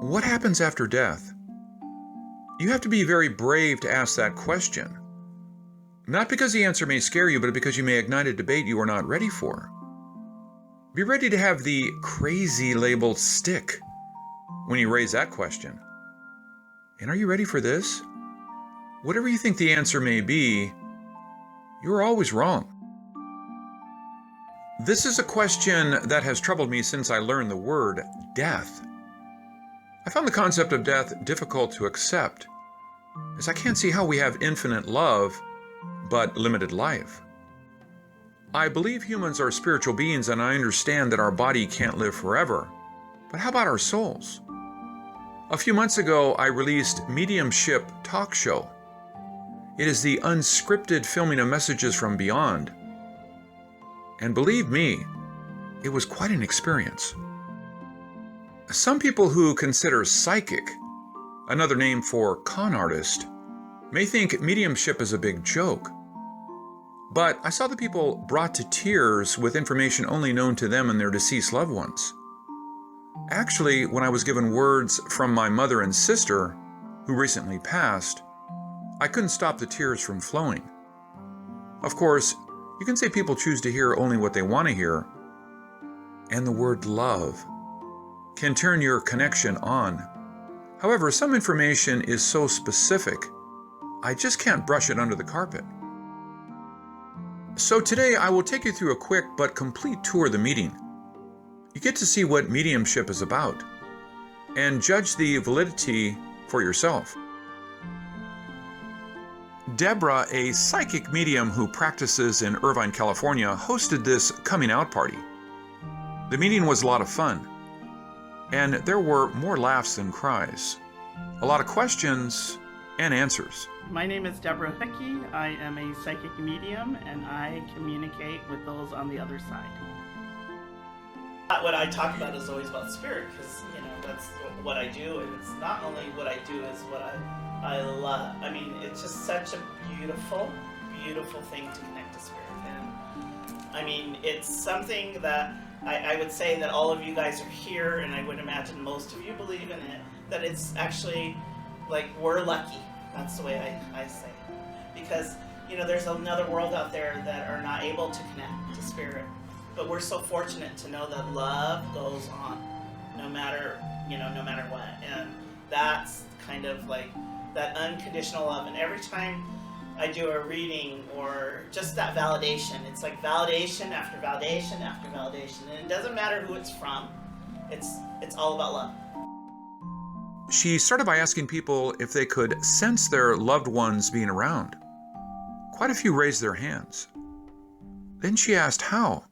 What happens after death? You have to be very brave to ask that question. Not because the answer may scare you, but because you may ignite a debate you are not ready for. Be ready to have the crazy label stick when you raise that question. And are you ready for this? Whatever you think the answer may be, you're always wrong. This is a question that has troubled me since I learned the word death. I found the concept of death difficult to accept, as I can't see how we have infinite love, but limited life. I believe humans are spiritual beings, and I understand that our body can't live forever. But how about our souls? A few months ago, I released Mediumship Talk Show. It is the unscripted filming of messages from beyond. And believe me, it was quite an experience. Some people who consider psychic, another name for con artist, may think mediumship is a big joke. But I saw the people brought to tears with information only known to them and their deceased loved ones. Actually, when I was given words from my mother and sister, who recently passed, I couldn't stop the tears from flowing. Of course, you can say people choose to hear only what they want to hear, and the word love can turn your connection on. However, some information is so specific, I just can't brush it under the carpet. So today I will take you through a quick but complete tour of the meeting. You get to see what mediumship is about and judge the validity for yourself. Deborah, a psychic medium who practices in Irvine, California, hosted this coming out party. The meeting was a lot of fun, and there were more laughs than cries, a lot of questions and answers. My name is Deborah Hickey. I am a psychic medium, and I communicate with those on the other side. What I talk about is always about spirit, because that's what I do, and it's not only what I do, is what I love. I mean, it's just such a beautiful, beautiful thing to connect to spirit. And I mean, it's something that I would say that all of you guys are here, and I would imagine most of you believe in it, that it's actually like we're lucky. That's the way I say it. Because, there's another world out there that are not able to connect to spirit. But we're so fortunate to know that love goes on no matter what. And that's kind of like that unconditional love. And every time I do a reading or just that validation, it's like validation after validation after validation. And it doesn't matter who it's from. It's all about love. She started by asking people if they could sense their loved ones being around. Quite a few raised their hands. Then she asked how.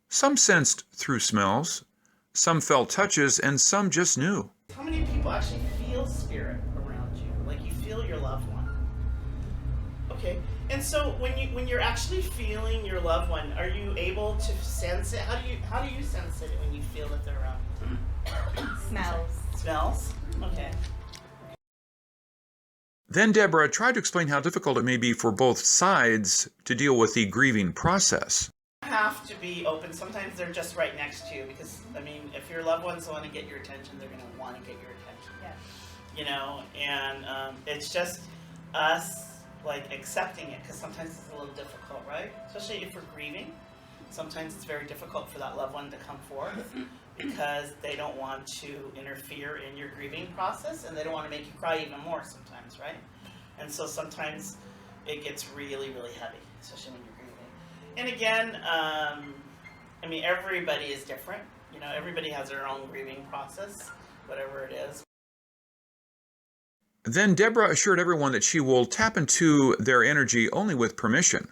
Some sensed through smells, some felt touches, and some just knew. How many people actually feel spirit around you? Like you feel your loved one? Okay, and so when you're actually feeling your loved one, are you able to sense it? How do you sense it when you feel that they're around? Smells. Smells? Okay. Then Deborah tried to explain how difficult it may be for both sides to deal with the grieving process. You have to be open. Sometimes they're just right next to you because, if your loved ones want to get your attention, they're going to want to get your attention. Yeah. It's just us accepting it, because sometimes it's a little difficult, right? Especially if we're grieving. Sometimes it's very difficult for that loved one to come forth because they don't want to interfere in your grieving process, and they don't want to make you cry even more sometimes, right? And so sometimes it gets really, really heavy, especially when you're grieving. And again, everybody is different. Everybody has their own grieving process, whatever it is. Then Deborah assured everyone that she will tap into their energy only with permission.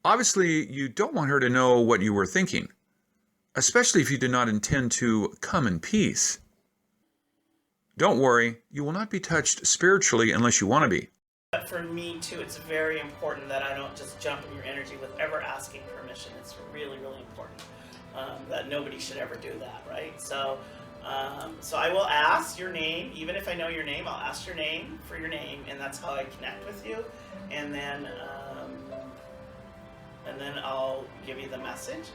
Obviously, you don't want her to know what you were thinking, especially if you do not intend to come in peace. Don't worry, you will not be touched spiritually unless you want to be. But for me too, it's very important that I don't just jump in your energy with ever asking permission. It's really, really important that nobody should ever do that, right? So I will ask your name, even if I know your name, I'll ask your name for your name, and that's how I connect with you. And then I'll give you the message.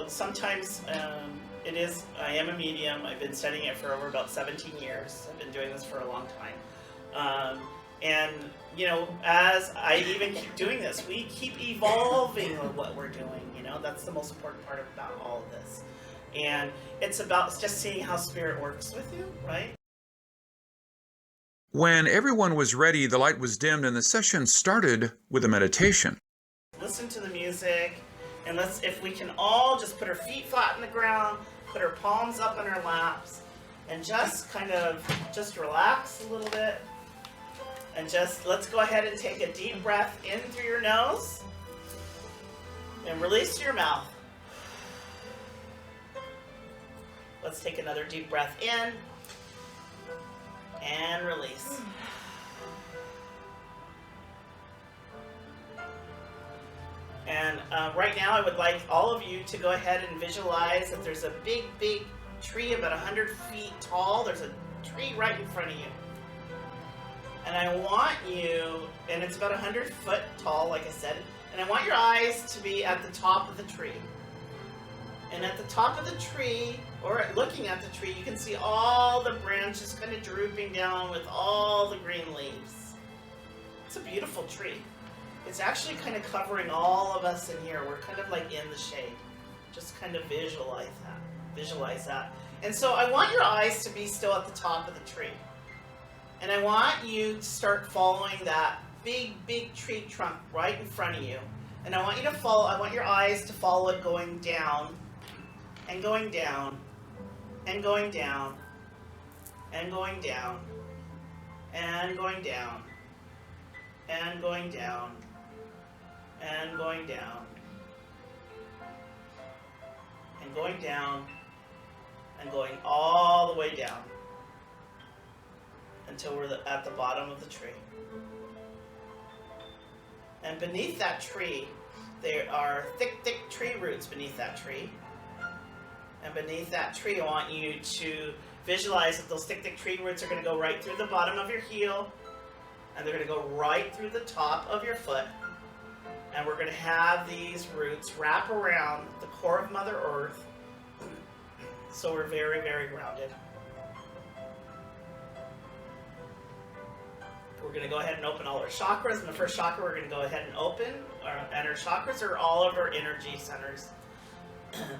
sometimes I am a medium. I've been studying it for over about 17 years. I've been doing this for a long time. And, as I even keep doing this, we keep evolving with what we're doing. That's the most important part about all of this. And it's about just seeing how Spirit works with you, right? When everyone was ready, the light was dimmed and the session started with a meditation. Listen to the music, and if we can all just put our feet flat on the ground, put our palms up on our laps, and just just relax a little bit. And let's go ahead and take a deep breath in through your nose and release through your mouth. Let's take another deep breath in and release. And right now I would like all of you to go ahead and visualize that there's a big, big tree about 100 feet tall. There's a tree right in front of you. And I want you, and it's about 100 foot tall, like I said, and I want your eyes to be at the top of the tree. And at the top of the tree, or looking at the tree, you can see all the branches kind of drooping down with all the green leaves. It's a beautiful tree. It's actually kind of covering all of us in here. We're kind of like in the shade. Just kind of visualize that. Visualize that. And so I want your eyes to be still at the top of the tree. And I want you to start following that big, big tree trunk right in front of you. And I want your eyes to follow it going down, and going down, and going down, and going down, and going down, and going down, and going down, and going down, and going all the way down until we're at the bottom of the tree. And beneath that tree, there are thick, thick tree roots beneath that tree. And beneath that tree, I want you to visualize that those thick, thick tree roots are going to go right through the bottom of your heel, and they're going to go right through the top of your foot. And we're going to have these roots wrap around the core of Mother Earth, so we're very, very grounded. We're going to go ahead and open all our chakras. And the first chakra we're going to go ahead and open, and our chakras are all of our energy centers.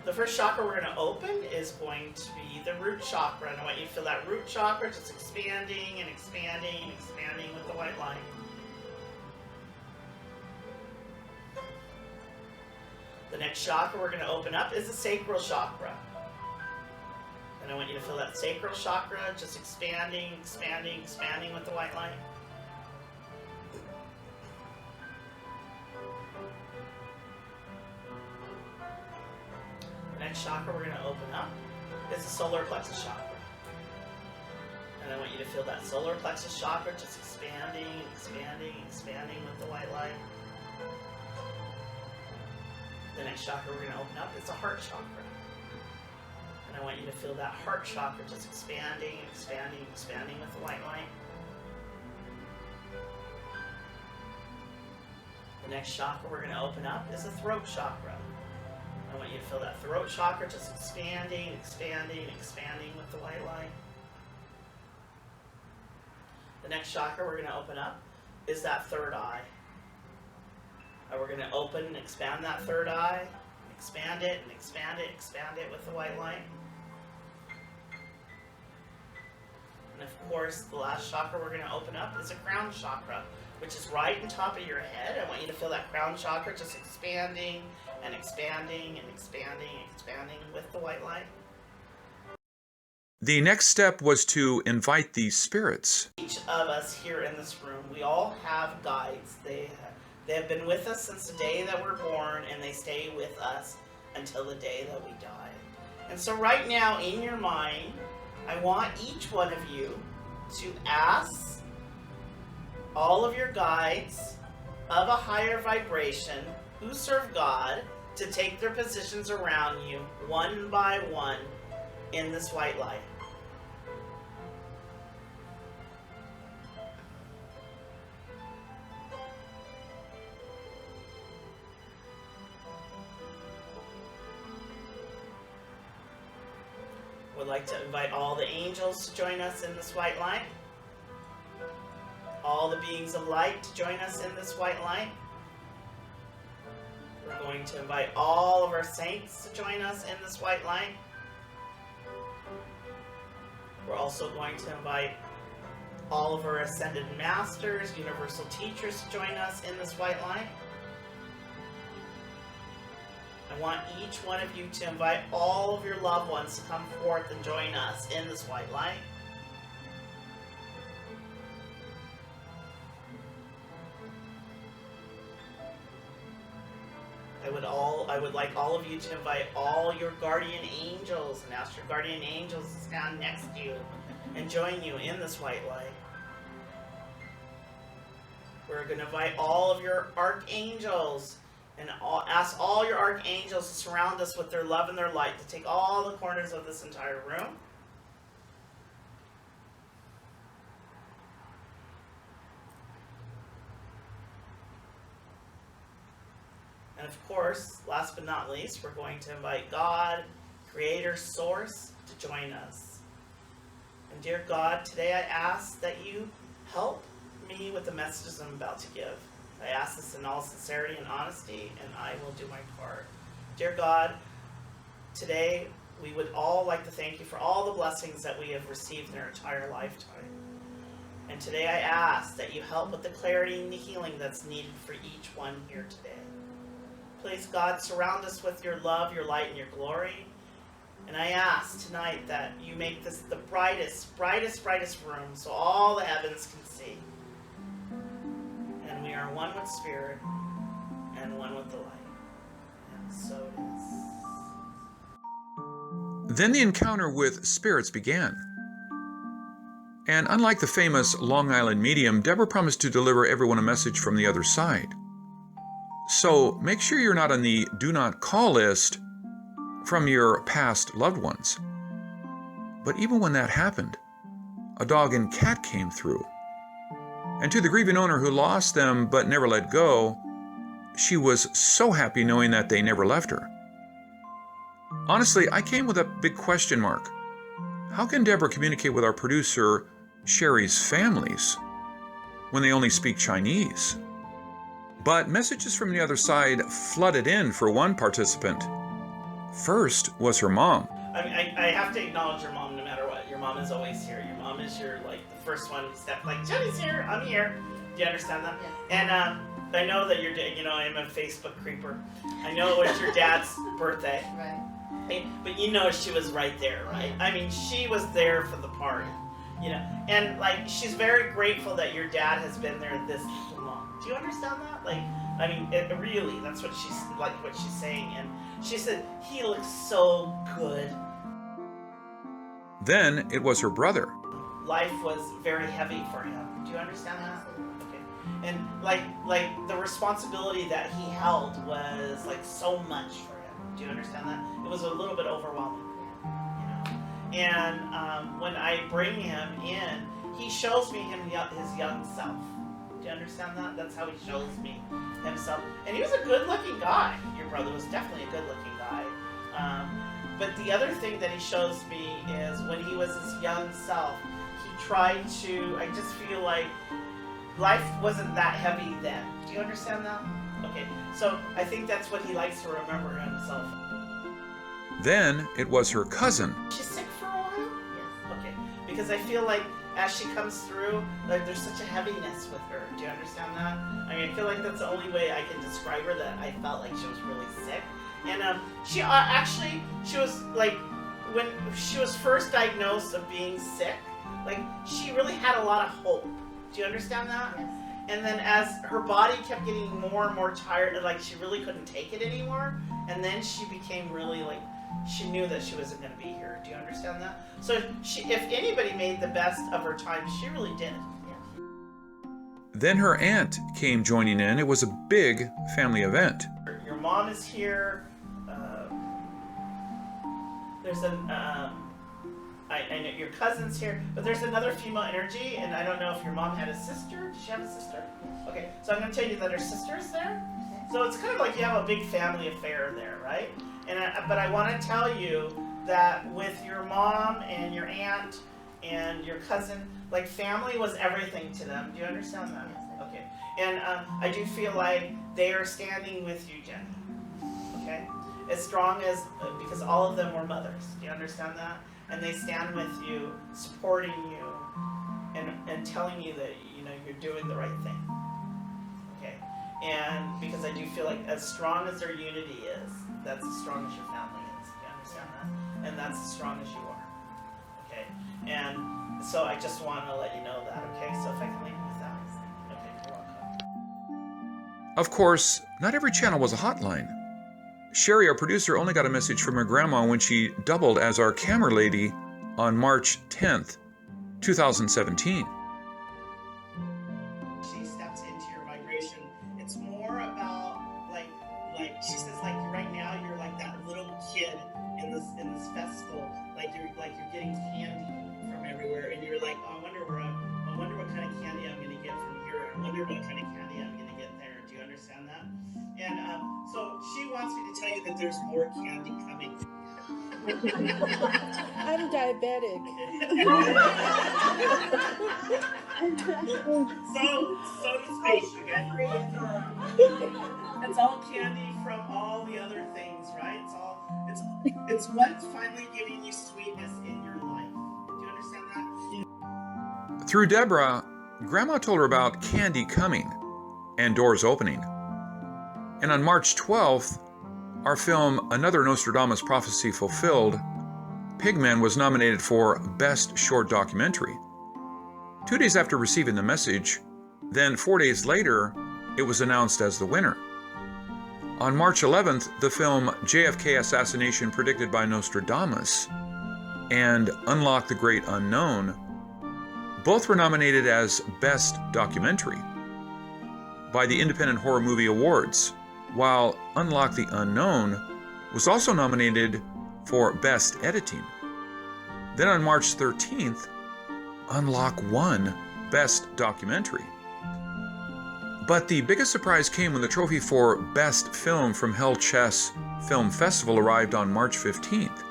The first chakra we're going to open is going to be the root chakra. And I want you to feel that root chakra just expanding and expanding and expanding with the white light. The next chakra we're going to open up is the sacral chakra. And I want you to feel that sacral chakra just expanding, expanding, expanding with the white light. The next chakra we're going to open up is the solar plexus chakra. And I want you to feel that solar plexus chakra just expanding, expanding, expanding with the white light. The next chakra we're going to open up is the heart chakra. And I want you to feel that heart chakra just expanding, expanding, expanding with the white light. The next chakra we're going to open up is the throat chakra. I want you to feel that throat chakra just expanding, expanding, expanding with the white light. The next chakra we're going to open up is that third eye. And we're going to open and expand that third eye, expand it and expand it, expand it with the white light. And of course, the last chakra we're going to open up is a crown chakra, which is right on top of your head. I want you to feel that crown chakra just expanding and expanding and expanding and expanding with the white light. The next step was to invite these spirits. Each of us here in this room, we all have guides. They have been with us since the day that we're born, and they stay with us until the day that we die. And so right now, in your mind, I want each one of you to ask all of your guides of a higher vibration who serve God to take their positions around you one by one in this white light. would like to invite all the angels to join us in this white light. All the beings of light to join us in this white light. We're going to invite all of our saints to join us in this white light. We're also going to invite all of our ascended masters, universal teachers to join us in this white light. I want each one of you to invite all of your loved ones to come forth and join us in this white light. I would like all of you to invite all your guardian angels and ask your guardian angels to stand next to you and join you in this white light. We're going to invite all of your archangels and ask all your archangels to surround us with their love and their light, to take all the corners of this entire room. And of course, last but not least, we're going to invite God, Creator, Source, to join us. And dear God, today I ask that you help me with the messages I'm about to give. I ask this in all sincerity and honesty, and I will do my part. Dear God, today we would all like to thank you for all the blessings that we have received in our entire lifetime. And today I ask that you help with the clarity and the healing that's needed for each one here today. Please, God, surround us with your love, your light, and your glory. And I ask tonight that you make this the brightest, brightest, brightest room so all the heavens can see. And we are one with Spirit and one with the light. And so it is. Then the encounter with spirits began. And unlike the famous Long Island medium, Deborah promised to deliver everyone a message from the other side. So make sure you're not on the do not call list from your past loved ones. But even when that happened, a dog and cat came through. And to the grieving owner who lost them but never let go, she was so happy knowing that they never left her. Honestly, I came with a big question mark. How can Deborah communicate with our producer, Sherry's families, when they only speak Chinese? But messages from the other side flooded in for one participant. First was her mom. I mean, I have to acknowledge your mom no matter what. Your mom is always here. Your mom is your, the first one who stepped, Jenny's here, I'm here. Do you understand that? Yeah. And I know that I'm a Facebook creeper. I know it was your dad's birthday. Right. But she was right there, right? I mean, she was there for the party, And, she's very grateful that your dad has been there this long. Do you understand that? Really, that's what she's saying. And she said, he looks so good. Then it was her brother. Life was very heavy for him. Do you understand that? Okay. And, the responsibility that he held was, so much for him. Do you understand that? It was a little bit overwhelming. And when I bring him in, he shows me his young self. Do you understand that? That's how he shows me himself. And he was a good-looking guy. Your brother was definitely a good-looking guy. But the other thing that he shows me is when he was his young self, he tried to, I just feel like life wasn't that heavy then. Do you understand that? Okay, so I think that's what he likes to remember himself. Then it was her cousin. She's sick for a while? Yes. Okay, because I feel like as she comes through, there's such a heaviness with her. Do you understand that? I feel like that's the only way I can describe her, that I felt like she was really sick. And she was when she was first diagnosed of being sick, she really had a lot of hope. Do you understand that? Yes. And then as her body kept getting more and more tired, she really couldn't take it anymore, and then she became really she knew that she wasn't going to be here. Do you understand that? So if anybody made the best of her time, she really did. Yeah. Then her aunt came joining in. It was a big family event. Your mom is here. There's I know your cousin's here, but there's another female energy, and I don't know if your mom had a sister. Did she have a sister? Okay, so I'm going to tell you that her sister's there. So it's kind of like you have a big family affair there, right? But I want to tell you that with your mom and your aunt and your cousin, like family was everything to them. Do you understand that? Okay. And I do feel like they are standing with you, Jenny. Okay? As strong as, because all of them were mothers. Do you understand that? And they stand with you, supporting you, and telling you that, you know, you're doing the right thing. Okay? And because I do feel like as strong as their unity is, that's as strong as your family is. Do you understand that? And that's as strong as you are. Okay? And so I just want to let you know that, okay? So if I can leave you with that. Okay, you're welcome. Of course, not every channel was a hotline. Sherry, our producer, only got a message from her grandma when she doubled as our camera lady on March 10th, 2017. She steps into your vibration. It's more about like she says, like right now you're like that little kid in this festival, like you're getting candy from everywhere, and you're like, oh, I wonder what kind of candy I'm gonna get from here. I wonder what kind of candy I'm gonna get there. Do you understand that? And so she wants me to tell you that there's more candy coming. I'm diabetic. so to speak, okay? It's all candy from all the other things, right? It's what's finally giving you sweetness in your life. Do you understand that? Through Deborah, Grandma told her about candy coming and doors opening. And on March 12th, our film Another Nostradamus Prophecy Fulfilled, Pigman was nominated for Best Short Documentary. 2 days after receiving the message, then 4 days later, it was announced as the winner. On March 11th, the film JFK Assassination Predicted by Nostradamus and Unlock the Great Unknown both were nominated as Best Documentary by the Independent Horror Movie Awards, while Unlock the Unknown was also nominated for Best Editing. Then on March 13th, Unlock won Best Documentary. But the biggest surprise came when the trophy for Best Film from Hell Chess Film Festival arrived on March 15th.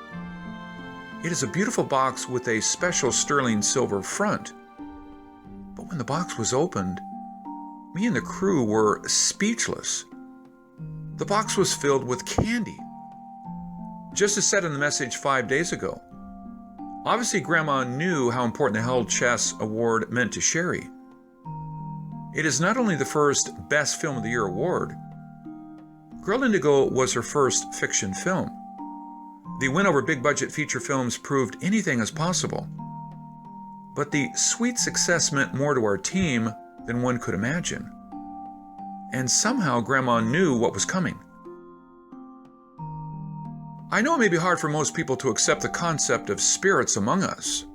It is a beautiful box with a special sterling silver front. But when the box was opened, me and the crew were speechless. The box was filled with candy, just as said in the message 5 days ago. Obviously, Grandma knew how important the Hell Chess Award meant to Sherry. It is not only the first Best Film of the Year award. Girl Indigo was her first fiction film. The win over big-budget feature films proved anything is possible. But the sweet success meant more to our team than one could imagine. And somehow Grandma knew what was coming. I know it may be hard for most people to accept the concept of spirits among us.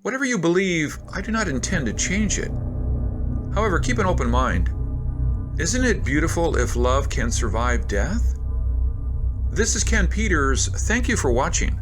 Whatever you believe, I do not intend to change it. However, keep an open mind. Isn't it beautiful if love can survive death? This is Ken Peters. Thank you for watching.